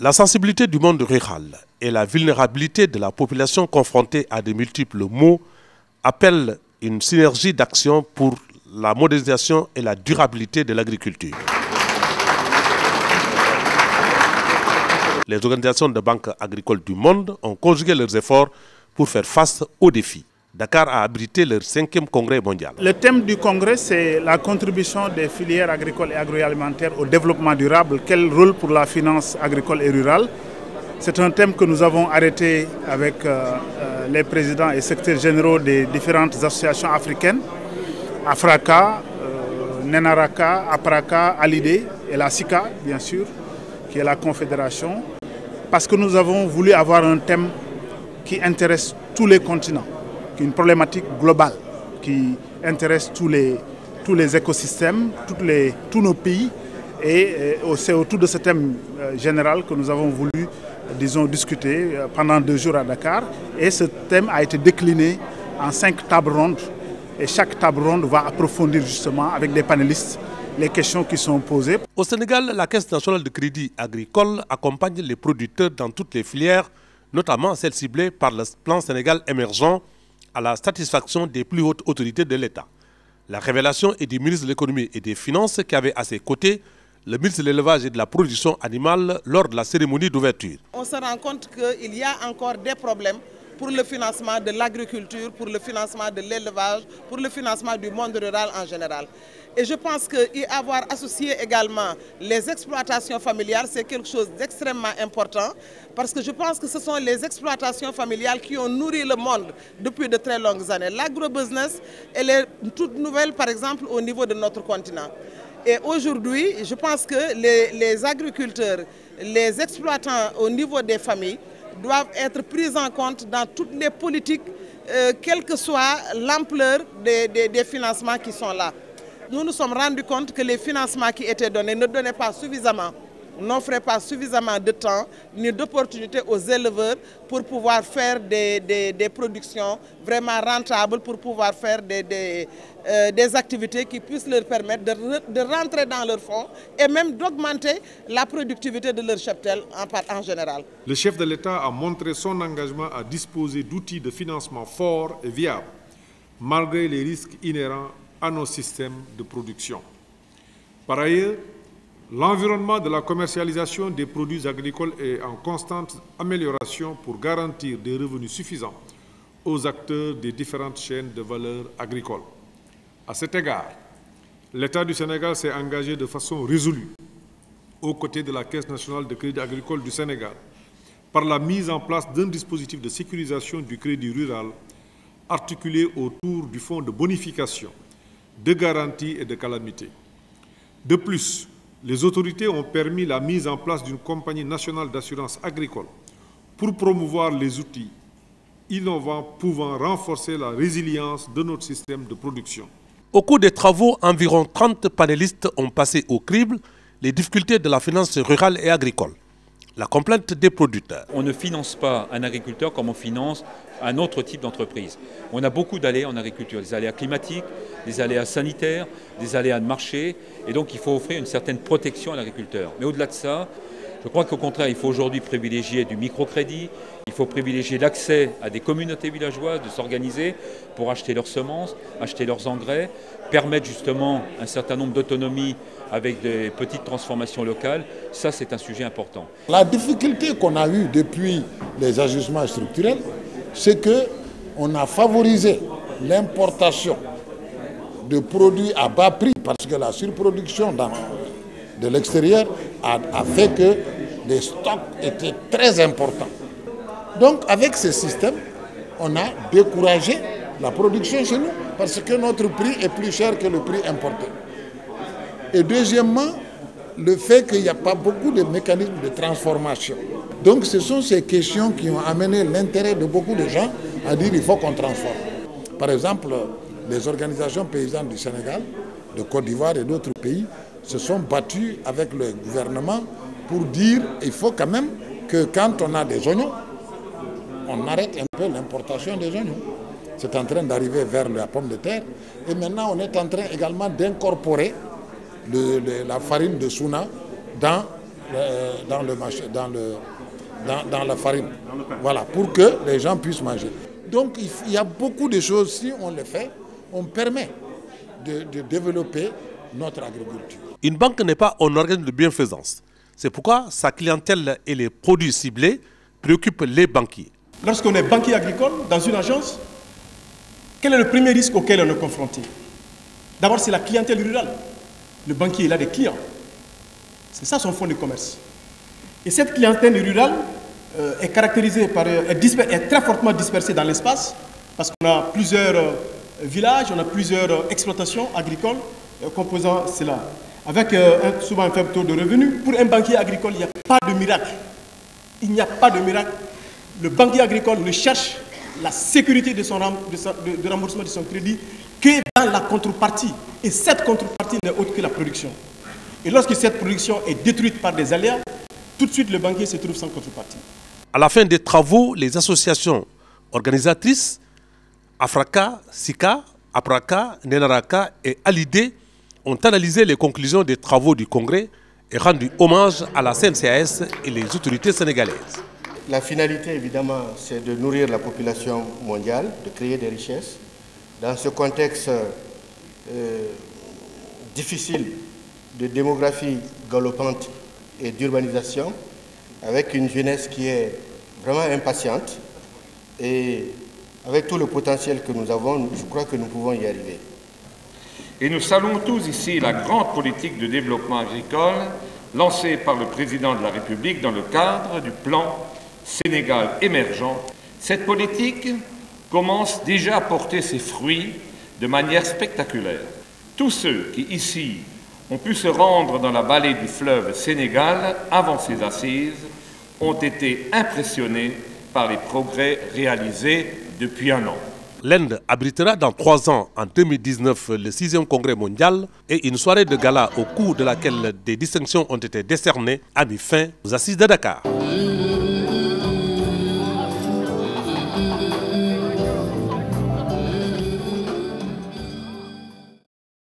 La sensibilité du monde rural et la vulnérabilité de la population confrontée à de multiples maux appellent une synergie d'action pour la modernisation et la durabilité de l'agriculture. Les organisations de banques agricoles du monde ont conjugué leurs efforts pour faire face aux défis. Dakar a abrité leur 5e congrès mondial. Le thème du congrès, c'est la contribution des filières agricoles et agroalimentaires au développement durable. Quel rôle pour la finance agricole et rurale? C'est un thème que nous avons arrêté avec les présidents et secrétaires généraux des différentes associations africaines, Afraka, Nenaraka, Apraka, Alidé et la SICA, bien sûr, qui est la confédération, parce que nous avons voulu avoir un thème qui intéresse tous les continents, qui est une problématique globale, qui intéresse tous les écosystèmes, tous nos pays. Et c'est autour de ce thème général que nous avons voulu, disons, discuter pendant 2 jours à Dakar. Et ce thème a été décliné en 5 tables rondes. Et chaque table ronde va approfondir justement avec des panélistes les questions qui sont posées. Au Sénégal, la Caisse nationale de crédit agricole accompagne les producteurs dans toutes les filières, notamment celles ciblées par le plan Sénégal émergent, à la satisfaction des plus hautes autorités de l'État. La révélation est du ministre de l'économie et des finances qui avait à ses côtés le ministre de l'élevage et de la production animale lors de la cérémonie d'ouverture. On se rend compte qu'il y a encore des problèmes pour le financement de l'agriculture, pour le financement de l'élevage, pour le financement du monde rural en général. Et je pense qu'y avoir associé également les exploitations familiales, c'est quelque chose d'extrêmement important parce que je pense que ce sont les exploitations familiales qui ont nourri le monde depuis de très longues années. L'agrobusiness, elle est toute nouvelle, par exemple, au niveau de notre continent. Et aujourd'hui, je pense que les agriculteurs, les exploitants au niveau des familles doivent être pris en compte dans toutes les politiques, quelle que soit l'ampleur des financements qui sont là. Nous nous sommes rendus compte que les financements qui étaient donnés ne donnaient pas suffisamment, n'offraient pas suffisamment de temps ni d'opportunités aux éleveurs pour pouvoir faire des productions vraiment rentables, pour pouvoir faire des activités qui puissent leur permettre de rentrer dans leur fonds et même d'augmenter la productivité de leur cheptel en général. Le chef de l'État a montré son engagement à disposer d'outils de financement forts et viables, malgré les risques inhérents à nos systèmes de production. Par ailleurs, l'environnement de la commercialisation des produits agricoles est en constante amélioration pour garantir des revenus suffisants aux acteurs des différentes chaînes de valeur agricole. À cet égard, l'État du Sénégal s'est engagé de façon résolue aux côtés de la Caisse nationale de crédit agricole du Sénégal par la mise en place d'un dispositif de sécurisation du crédit rural articulé autour du fonds de bonification, de garantie et de calamité. De plus, les autorités ont permis la mise en place d'une compagnie nationale d'assurance agricole pour promouvoir les outils innovants pouvant renforcer la résilience de notre système de production. Au cours des travaux, environ 30 panélistes ont passé au crible les difficultés de la finance rurale et agricole. La complainte des producteurs. On ne finance pas un agriculteur comme on finance un autre type d'entreprise. On a beaucoup d'aléas en agriculture, des aléas climatiques, des aléas sanitaires, des aléas de marché, et donc il faut offrir une certaine protection à l'agriculteur. Mais au-delà de ça, je crois qu'au contraire, il faut aujourd'hui privilégier du microcrédit, il faut privilégier l'accès à des communautés villageoises de s'organiser pour acheter leurs semences, acheter leurs engrais, permettre justement un certain nombre d'autonomies avec des petites transformations locales. Ça, c'est un sujet important. La difficulté qu'on a eue depuis les ajustements structurels, c'est qu'on a favorisé l'importation de produits à bas prix parce que la surproduction de l'extérieur a fait que les stocks étaient très importants. Donc avec ce système, on a découragé la production chez nous parce que notre prix est plus cher que le prix importé. Et deuxièmement, le fait qu'il n'y a pas beaucoup de mécanismes de transformation. Donc ce sont ces questions qui ont amené l'intérêt de beaucoup de gens à dire qu'il faut qu'on transforme. Par exemple, les organisations paysannes du Sénégal, de Côte d'Ivoire et d'autres pays se sont battus avec le gouvernement pour dire qu'il faut quand même que quand on a des oignons, on arrête un peu l'importation des oignons. C'est en train d'arriver vers la pomme de terre. Et maintenant, on est en train également d'incorporer la farine de Souna dans dans la farine. Voilà, pour que les gens puissent manger. Donc il y a beaucoup de choses, si on le fait, on permet de développer notre agriculture. Une banque n'est pas un organe de bienfaisance. C'est pourquoi sa clientèle et les produits ciblés préoccupent les banquiers. Lorsqu'on est banquier agricole dans une agence, quel est le premier risque auquel on est confronté? D'abord, c'est la clientèle rurale. Le banquier, il a des clients. C'est ça son fonds de commerce. Et cette clientèle rurale est caractérisée par, est très fortement dispersée dans l'espace, parce qu'on a plusieurs villages, on a plusieurs exploitations agricoles composant cela. Avec souvent un faible taux de revenus, pour un banquier agricole, il n'y a pas de miracle. Il n'y a pas de miracle. Le banquier agricole ne cherche la sécurité de remboursement de son crédit que dans la contrepartie. Et cette contrepartie n'est autre que la production. Et lorsque cette production est détruite par des aléas, tout de suite le banquier se trouve sans contrepartie. À la fin des travaux, les associations organisatrices, Afraka, Sika, Apraka, Nenaraka et Alidé ont analysé les conclusions des travaux du Congrès et rendu hommage à la CNCAS et les autorités sénégalaises. La finalité, évidemment, c'est de nourrir la population mondiale, de créer des richesses. Dans ce contexte difficile de démographie galopante et d'urbanisation, avec une jeunesse qui est vraiment impatiente et avec tout le potentiel que nous avons, je crois que nous pouvons y arriver. Et nous saluons tous ici la grande politique de développement agricole lancée par le président de la République dans le cadre du plan Sénégal émergent. Cette politique commence déjà à porter ses fruits de manière spectaculaire. Tous ceux qui ici ont pu se rendre dans la vallée du fleuve Sénégal avant ses assises ont été impressionnés par les progrès réalisés depuis un an. L'Inde abritera dans 3 ans, en 2019, le 6e congrès mondial et une soirée de gala au cours de laquelle des distinctions ont été décernées a mis fin aux assises de Dakar.